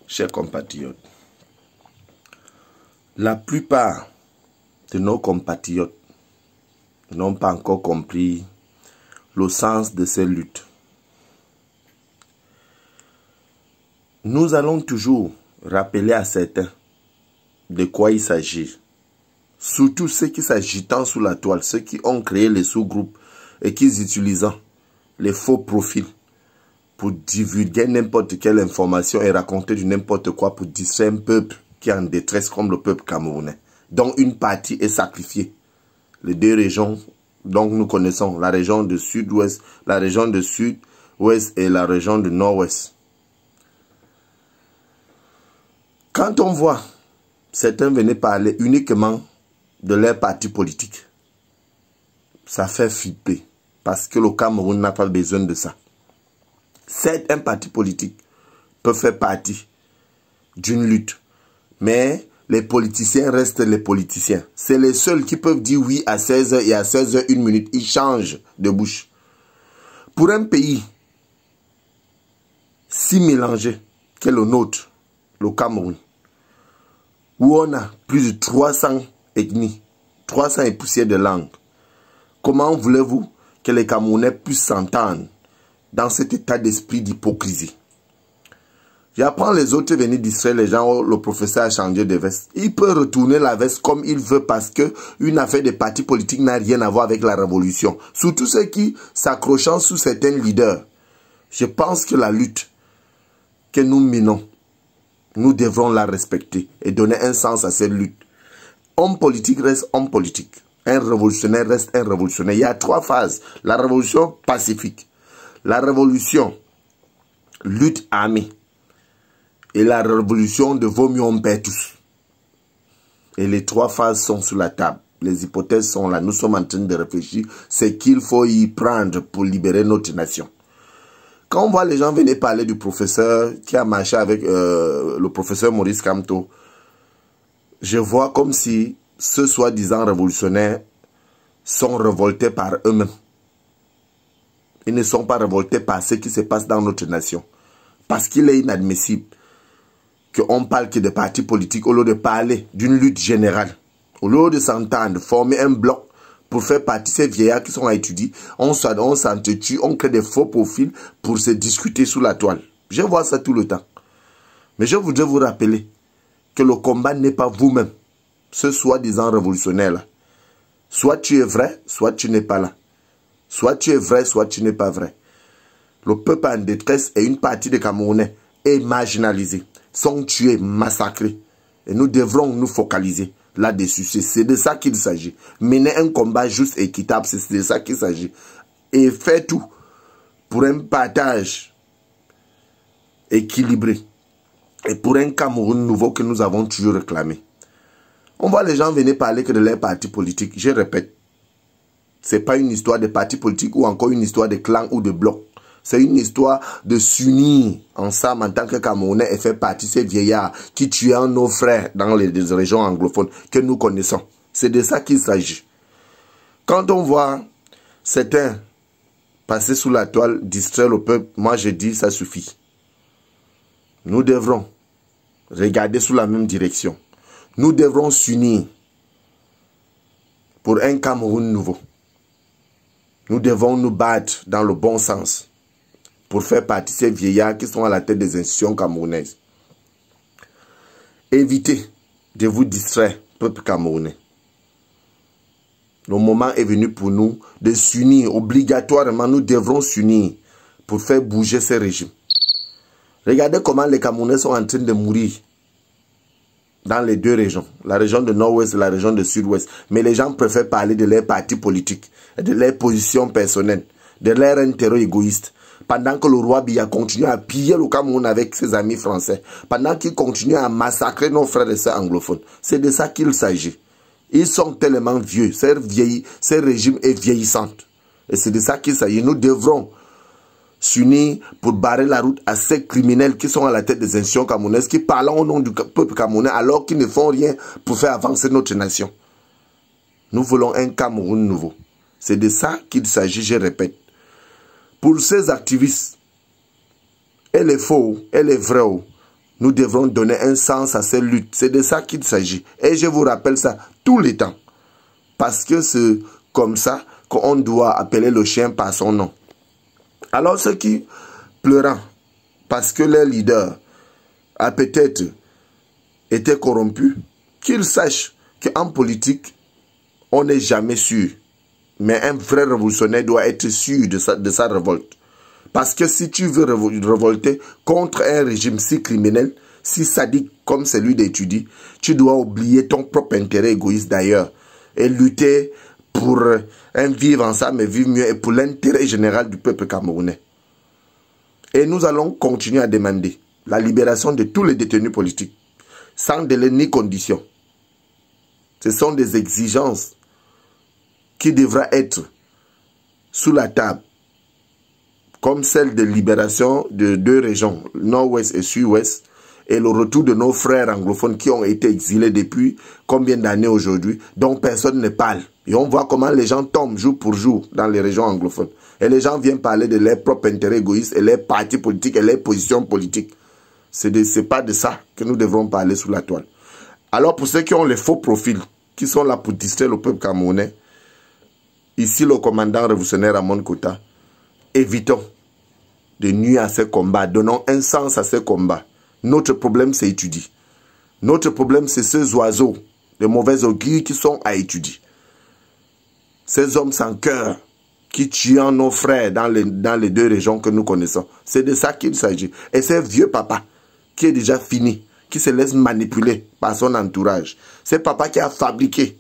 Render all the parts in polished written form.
chers compatriotes, la plupart de nos compatriotes n'ont pas encore compris le sens de ces luttes. Nous allons toujours rappeler à certains de quoi il s'agit. Surtout ceux qui s'agitant sous la toile, ceux qui ont créé les sous-groupes et qui utilisent les faux profils pour divulguer n'importe quelle information et raconter du n'importe quoi pour distraire un peuple qui est en détresse comme le peuple camerounais, dont une partie est sacrifiée. Les deux régions dont nous connaissons, la région de sud-ouest, la région de sud-ouest et la région de nord-ouest. Quand on voit certains venir parler uniquement de leur parti politique, ça fait flipper parce que le Cameroun n'a pas besoin de ça. Certes, un parti politique peut faire partie d'une lutte, mais les politiciens restent les politiciens. C'est les seuls qui peuvent dire oui à 16h et à 16h, 1 minute. Ils changent de bouche. Pour un pays si mélangé qu'est le nôtre, le Cameroun, où on a plus de 300 ethnies, 300 et poussières de langues, comment voulez-vous que les Camerounais puissent s'entendre dans cet état d'esprit d'hypocrisie? J'apprends les autres venir distraire les gens. Le professeur a changé de veste. Il peut retourner la veste comme il veut parce que une affaire de parti politique n'a rien à voir avec la révolution. Surtout ceux qui s'accrochent sous certains leaders. Je pense que la lutte que nous menons, nous devrons la respecter et donner un sens à cette lutte. Homme politique reste homme politique. Un révolutionnaire reste un révolutionnaire. Il y a 3 phases. La révolution pacifique, la révolution lutte armée et la révolution de vaut mieux on perd tous. Et les 3 phases sont sur la table. Les hypothèses sont là. Nous sommes en train de réfléchir. C'est qu'il faut y prendre pour libérer notre nation. Quand on voit les gens venir parler du professeur qui a marché avec le professeur Maurice Kamto, je vois comme si ceux soi-disant révolutionnaires sont révoltés par eux-mêmes. Ils ne sont pas révoltés par ce qui se passe dans notre nation. Parce qu'il est inadmissible qu'on parle que de partis politiques au lieu de parler d'une lutte générale. Au lieu de s'entendre, former un bloc pour faire partie de ces vieillards qui sont à étudier, on s'entretue, on crée des faux profils pour se discuter sous la toile. Je vois ça tout le temps. Mais je voudrais vous rappeler que le combat n'est pas vous-même, ce soi-disant révolutionnaire là. Soit tu es vrai, soit tu n'es pas là. Soit tu es vrai, soit tu n'es pas vrai. Le peuple en détresse et une partie des Camerounais est marginalisée, sont tués, massacrés. Et nous devrons nous focaliser là-dessus. C'est de ça qu'il s'agit. Mener un combat juste et équitable, c'est de ça qu'il s'agit. Et faire tout pour un partage équilibré. Et pour un Cameroun nouveau que nous avons toujours réclamé. On voit les gens venir parler que de leur parti politique. Je répète, ce n'est pas une histoire de parti politique ou encore une histoire de clan ou de bloc. C'est une histoire de s'unir ensemble en tant que Camerounais et faire partie de ces vieillards qui tuaient nos frères dans les régions anglophones que nous connaissons. C'est de ça qu'il s'agit. Quand on voit certains passer sous la toile, distraire le peuple, moi je dis ça suffit. Nous devrons regarder sous la même direction. Nous devrons s'unir pour un Cameroun nouveau. Nous devons nous battre dans le bon sens pour faire partie de ces vieillards qui sont à la tête des institutions camerounaises. Évitez de vous distraire, peuple camerounais. Le moment est venu pour nous de s'unir. Obligatoirement, nous devrons s'unir pour faire bouger ces régimes. Regardez comment les Camerounais sont en train de mourir dans les 2 régions, la région de nord-ouest et la région de sud-ouest. Mais les gens préfèrent parler de leurs partis politiques, de leurs positions personnelles, de leur intérêt égoïste. Pendant que le roi Biya continue à piller le Cameroun avec ses amis français, pendant qu'il continue à massacrer nos frères et sœurs anglophones. C'est de ça qu'il s'agit. Ils sont tellement vieux, ce régime est vieillissant. Et c'est de ça qu'il s'agit. Nous devrons s'unir pour barrer la route à ces criminels qui sont à la tête des institutions camerounaises, qui parlent au nom du peuple camerounais alors qu'ils ne font rien pour faire avancer notre nation. Nous voulons un Cameroun nouveau. C'est de ça qu'il s'agit, je répète. Pour ces activistes, elle est faux, elle est vraie, Nous devrons donner un sens à ces luttes. C'est de ça qu'il s'agit. Et je vous rappelle ça tous les temps. Parce que c'est comme ça qu'on doit appeler le chien par son nom. Alors ceux qui pleurent parce que leur leader a peut-être été corrompu, qu'ils sachent qu'en politique, on n'est jamais sûr. Mais un vrai révolutionnaire doit être sûr de sa révolte. Parce que si tu veux révolter contre un régime si criminel, si sadique comme celui d'étudier, tu dois oublier ton propre intérêt égoïste d'ailleurs et lutter pour un vivre ensemble et vivre mieux et pour l'intérêt général du peuple camerounais. Et nous allons continuer à demander la libération de tous les détenus politiques, sans délai ni condition. Ce sont des exigences qui devraient être sous la table, comme celle de libération de 2 régions, Nord-Ouest et Sud-Ouest, et le retour de nos frères anglophones qui ont été exilés depuis combien d'années aujourd'hui, dont personne ne parle. Et on voit comment les gens tombent jour pour jour dans les régions anglophones. Et les gens viennent parler de leurs propres intérêts égoïstes et leurs partis politiques et leurs positions politiques. C'est pas de ça que nous devrons parler sous la toile. Alors pour ceux qui ont les faux profils, qui sont là pour distraire le peuple camerounais, ici le commandant révolutionnaire Ramon Kota, évitons de nuire à ces combats, donnons un sens à ces combats. Notre problème, c'est étudier. Notre problème, c'est ces oiseaux de mauvais augure qui sont à étudier. Ces hommes sans cœur qui tuent nos frères dans les 2 régions que nous connaissons. C'est de ça qu'il s'agit. Et ces vieux papa qui est déjà fini, qui se laisse manipuler par son entourage. C'est papa qui a fabriqué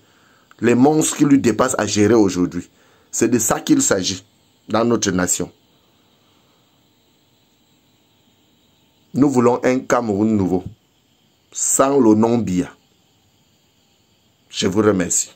les monstres qui lui dépassent à gérer aujourd'hui. C'est de ça qu'il s'agit dans notre nation. Nous voulons un Cameroun nouveau, sans le nom Biya. Je vous remercie.